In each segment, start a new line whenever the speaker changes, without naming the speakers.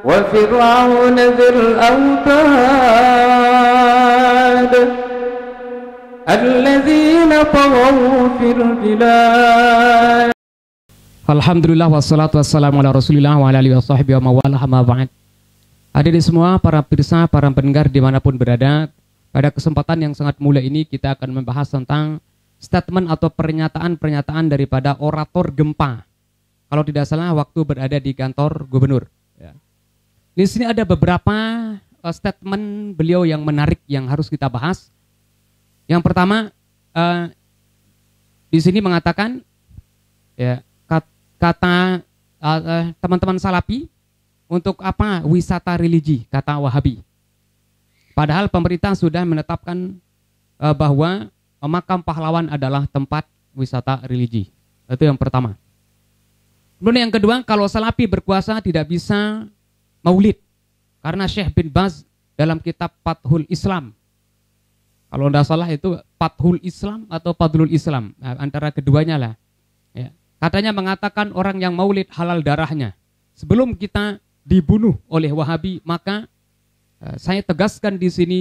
وفرعون ذي الأوتاد الذين طغوا في البلاد.
Alhamdulillah wassalatu wassalamu ala rasulillah wa ala alihi wa sahbihi wa mawalah amma ba'd. Hadirin semua, para pemirsa, para pendengar dimanapun berada, pada kesempatan yang sangat mulia ini kita akan membahas tentang statement atau pernyataan-pernyataan daripada orator gempa. Kalau tidak salah waktu berada di kantor gubernur. Ya. Di sini ada beberapa statement beliau yang menarik yang harus kita bahas. Yang pertama, di sini mengatakan, ya, kata teman-teman Salafi, untuk apa wisata religi, kata Wahabi. Padahal pemerintah sudah menetapkan bahwa makam pahlawan adalah tempat wisata religi. Itu yang pertama. Kemudian yang kedua, kalau Salafi berkuasa tidak bisa maulid. Karena Syekh bin Baz dalam kitab Fathul Islam, kalau tidak salah itu Fathul Islam atau Fadlul Islam, antara keduanya lah. Ya. Katanya mengatakan orang yang maulid halal darahnya. Sebelum kita dibunuh oleh Wahabi, maka saya tegaskan di sini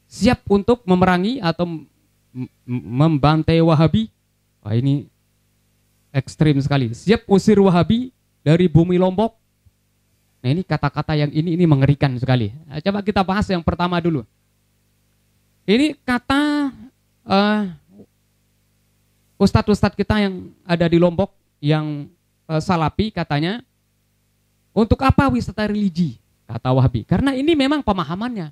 siap untuk memerangi atau membantai Wahabi. Wah, ini ekstrim sekali. Siap usir Wahabi dari bumi Lombok. Nah, ini kata-kata yang ini mengerikan sekali. Nah, coba kita bahas yang pertama dulu. Ini kata ustadz-ustadz kita yang ada di Lombok yang Salafi, katanya untuk apa wisata religi, kata Wahabi. Karena ini memang pemahamannya.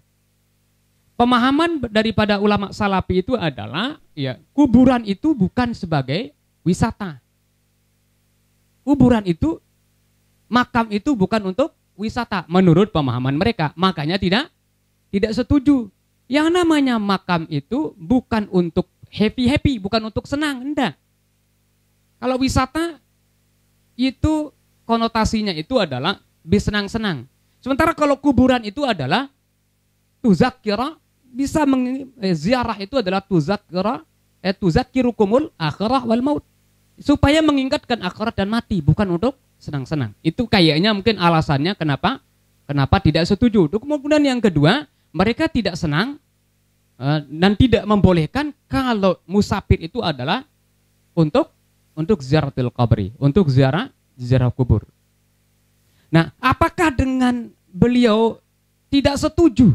Pemahaman daripada ulama Salafi itu adalah, ya, kuburan itu bukan sebagai wisata. Kuburan itu, makam itu bukan untuk wisata menurut pemahaman mereka. Makanya tidak setuju. Yang namanya makam itu bukan untuk happy, bukan untuk senang, enggak. Kalau wisata itu konotasinya itu adalah bersenang-senang. Sementara kalau kuburan itu adalah tuzakira, bisa ziarah itu adalah tuzakirukumul akhirah wal maut. Supaya mengingatkan akhirat dan mati, bukan untuk senang-senang. Itu kayaknya mungkin alasannya kenapa tidak setuju. Kemudian yang kedua, mereka tidak senang dan tidak membolehkan kalau musafir itu adalah untuk ziaratul qabri, untuk ziarah kubur. Nah, apakah dengan beliau tidak setuju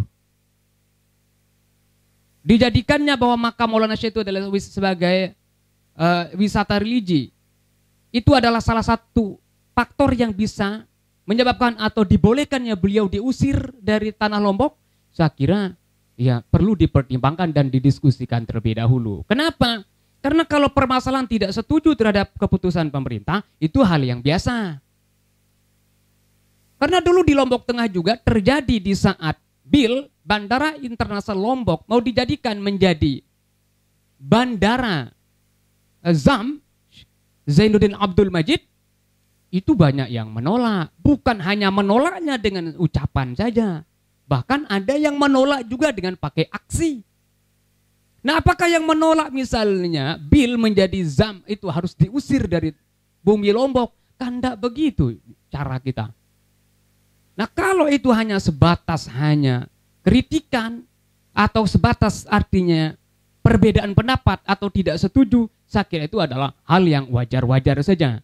dijadikannya bahwa makam Maulana Syekh itu adalah sebagai wisata religi, itu adalah salah satu faktor yang bisa menyebabkan atau dibolehkannya beliau diusir dari tanah Lombok? Saya kira ya perlu dipertimbangkan dan didiskusikan terlebih dahulu. Kenapa? Karena kalau permasalahan tidak setuju terhadap keputusan pemerintah, itu hal yang biasa. Karena dulu di Lombok Tengah juga terjadi di saat BIL, Bandara Internasional Lombok, mau dijadikan menjadi Bandara ZAM, Zainuddin Abdul Majid, itu banyak yang menolak. Bukan hanya menolaknya dengan ucapan saja, bahkan ada yang menolak juga dengan pakai aksi. Nah, apakah yang menolak misalnya BIL menjadi ZAM itu harus diusir dari bumi Lombok? Kan tidak begitu cara kita. Nah, kalau itu hanya sebatas kritikan atau sebatas artinya perbedaan pendapat atau tidak setuju, saya kira itu adalah hal yang wajar-wajar saja.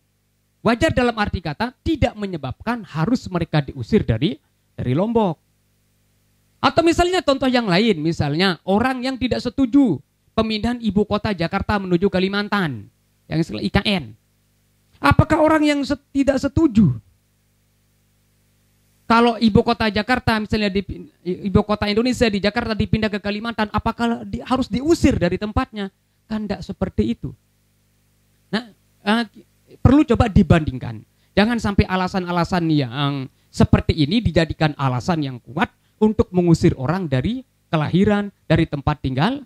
Wajar dalam arti kata tidak menyebabkan harus mereka diusir dari Lombok. Atau misalnya contoh yang lain, misalnya orang yang tidak setuju pemindahan ibu kota Jakarta menuju Kalimantan, yang istilah IKN. Apakah orang yang tidak setuju kalau ibu kota Jakarta, misalnya ibu kota Indonesia di Jakarta dipindah ke Kalimantan, apakah harus diusir dari tempatnya? Kan tidak seperti itu. Nah, perlu coba dibandingkan. Jangan sampai alasan-alasan yang seperti ini dijadikan alasan yang kuat untuk mengusir orang dari kelahiran, dari tempat tinggal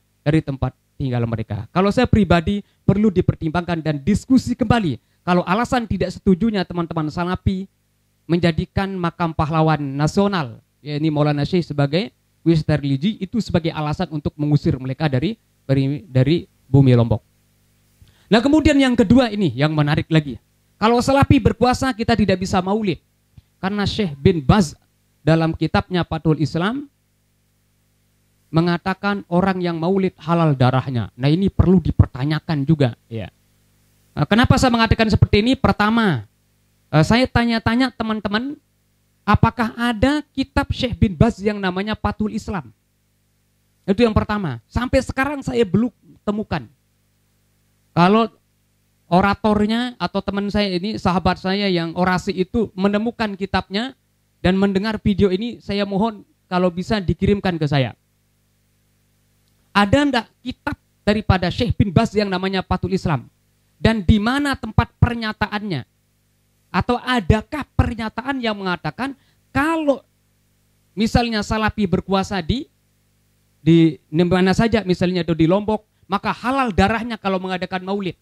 mereka. Kalau saya pribadi perlu dipertimbangkan dan diskusi kembali. Kalau alasan tidak setujunya teman-teman Salafi menjadikan makam pahlawan nasional, yakni Maulana Syekh sebagai wisata religi, itu sebagai alasan untuk mengusir mereka dari bumi Lombok. Nah, kemudian yang kedua ini yang menarik lagi. Kalau Salafi berkuasa kita tidak bisa maulid. Karena Syekh bin Baz dalam kitabnya Fathul Islam mengatakan orang yang maulid halal darahnya. Nah, ini perlu dipertanyakan juga, ya. Nah, kenapa saya mengatakan seperti ini? Pertama, saya tanya-tanya teman-teman, apakah ada kitab Syekh bin Baz yang namanya Fathul Islam? Itu yang pertama. Sampai sekarang saya belum temukan. Kalau oratornya atau teman saya ini, sahabat saya yang orasi itu menemukan kitabnya dan mendengar video ini, saya mohon kalau bisa dikirimkan ke saya. Ada enggak kitab daripada Syekh bin Baz yang namanya Fathul Islam? Dan di mana tempat pernyataannya? Atau adakah pernyataan yang mengatakan kalau misalnya Salafi berkuasa di mana saja, misalnya itu di Lombok, maka halal darahnya kalau mengadakan maulid?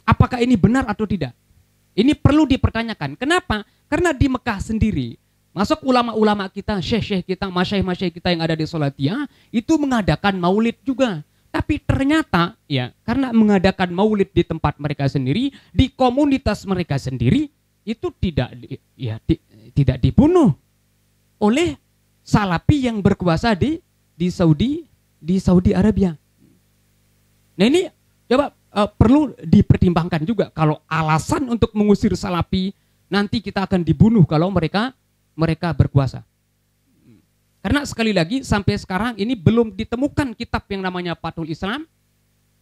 Apakah ini benar atau tidak? Ini perlu dipertanyakan. Kenapa? Karena di Mekah sendiri, masuk ulama-ulama kita, syekh-syekh kita, masyayikh-masyayikh kita yang ada di Salatiyah, itu mengadakan maulid juga. Tapi ternyata, ya, karena mengadakan maulid di tempat mereka sendiri, di komunitas mereka sendiri, itu tidak dibunuh oleh Salafi yang berkuasa di Saudi Arabia. Nah, ini coba perlu dipertimbangkan juga. Kalau alasan untuk mengusir Salafi, nanti kita akan dibunuh kalau mereka berkuasa. Karena sekali lagi sampai sekarang ini belum ditemukan kitab yang namanya Fathul Islam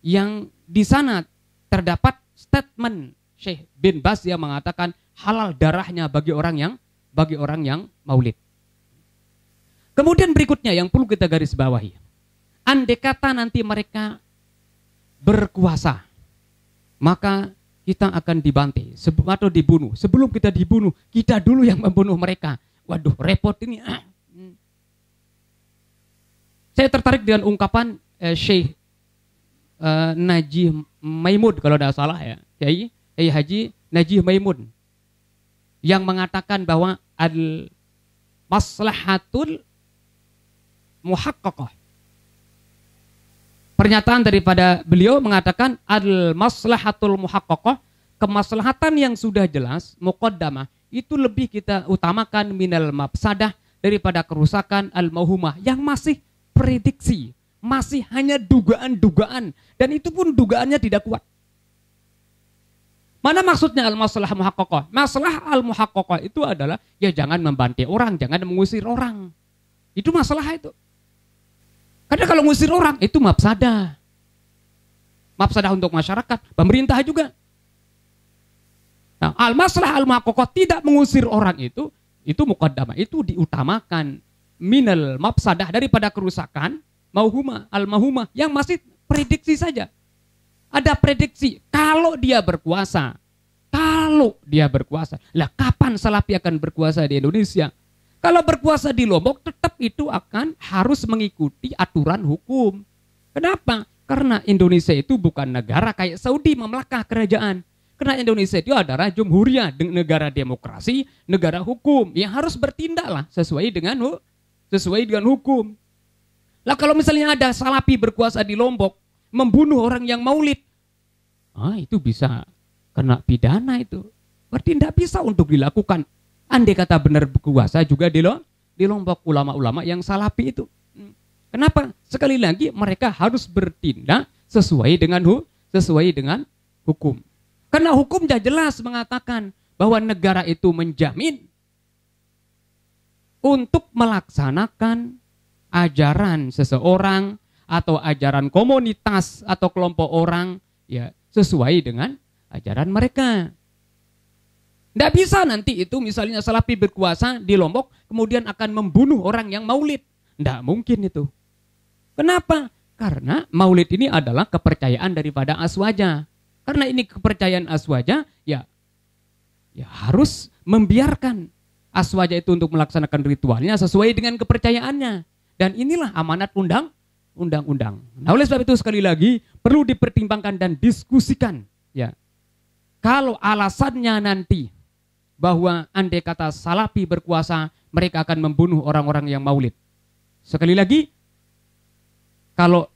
yang di sana terdapat statement Syekh bin Baz yang mengatakan halal darahnya bagi orang yang maulid. Kemudian berikutnya yang perlu kita garis bawahi. Andai kata nanti mereka berkuasa, maka kita akan dibantai atau dibunuh. Sebelum kita dibunuh, kita dulu yang membunuh mereka. Waduh, repot ini. Saya tertarik dengan ungkapan Syekh Najih Maimun kalau tidak salah, ya, Kiai Haji Najih Maimun, yang mengatakan bahwa al maslahatul muhaqqaqah. Pernyataan daripada beliau mengatakan al maslahatul muhaqqaqah, kemaslahatan yang sudah jelas muqaddamah, itu lebih kita utamakan minal mafsadah, daripada kerusakan al mauhumah yang masih prediksi, masih hanya dugaan-dugaan, dan itu pun dugaannya tidak kuat. Mana maksudnya al-masalah muhaqqaqah? Masalah al-muhaqqaqah itu adalah ya jangan membantai orang, jangan mengusir orang. Itu masalah itu. Karena kalau mengusir orang itu mafsadah. Mafsadah untuk masyarakat, pemerintah juga. Nah, al-masalah al-muhaqqaqah tidak mengusir orang itu muqaddamah, itu diutamakan minal mafsadah, daripada kerusakan mauhumah al-mahumah yang masih prediksi saja. Ada prediksi kalau dia berkuasa. Lah kapan Salafi akan berkuasa di Indonesia? Kalau berkuasa di Lombok, tetap itu akan harus mengikuti aturan hukum. Kenapa? Karena Indonesia itu bukan negara kayak Saudi memlakah kerajaan. Karena Indonesia itu adalah jumhuriyah, negara demokrasi, negara hukum yang harus bertindaklah sesuai dengan hukum. Lah kalau misalnya ada Salafi berkuasa di Lombok, membunuh orang yang maulid, itu bisa kena pidana itu. Berarti tidak bisa untuk dilakukan. Andai kata benar berkuasa juga di Lombok ulama-ulama yang Salafi itu. Kenapa? Sekali lagi mereka harus bertindak sesuai dengan hukum. Karena hukumnya jelas mengatakan bahwa negara itu menjamin untuk melaksanakan ajaran seseorang atau ajaran komunitas atau kelompok orang, ya sesuai dengan ajaran mereka. Tidak bisa nanti itu misalnya Salafi berkuasa di Lombok kemudian akan membunuh orang yang maulid. Tidak mungkin itu. Kenapa? Karena maulid ini adalah kepercayaan daripada Aswaja. Karena ini kepercayaan Aswaja, ya harus membiarkan Aswaja itu untuk melaksanakan ritualnya sesuai dengan kepercayaannya. Dan inilah amanat undang-undang. Nah, oleh sebab itu sekali lagi perlu dipertimbangkan dan diskusikan. Ya, kalau alasannya nanti bahwa andai kata Salafi berkuasa, mereka akan membunuh orang-orang yang maulid. Sekali lagi, kalau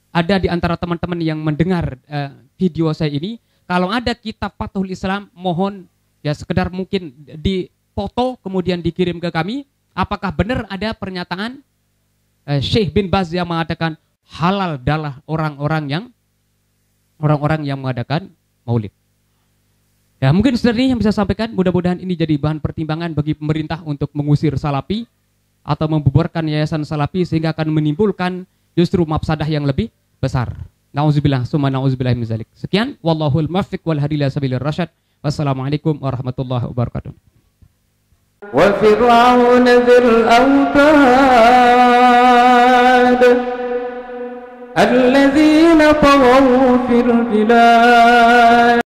ada di antara teman-teman yang mendengar video saya ini, kalau ada kitab Fathul Islam, mohon Ya sekedar mungkin dipoto kemudian dikirim ke kami. Apakah benar ada pernyataan Syekh bin Baz yang mengatakan halal adalah orang-orang yang mengadakan maulid. Ya mungkin sebenarnya yang bisa sampaikan, mudah-mudahan ini jadi bahan pertimbangan bagi pemerintah untuk mengusir Salafi atau membubarkan yayasan Salafi sehingga akan menimbulkan justru mafsadah yang lebih besar. Nauzubillah summa nauzubillah min zalik. Sekian, wallahul muwaffiq wal hadi ila sabilir rasyad. Wassalamualaikum warahmatullahi wabarakatuh.
وفرعون ذي الأوتاد الذين طغوا في البلاد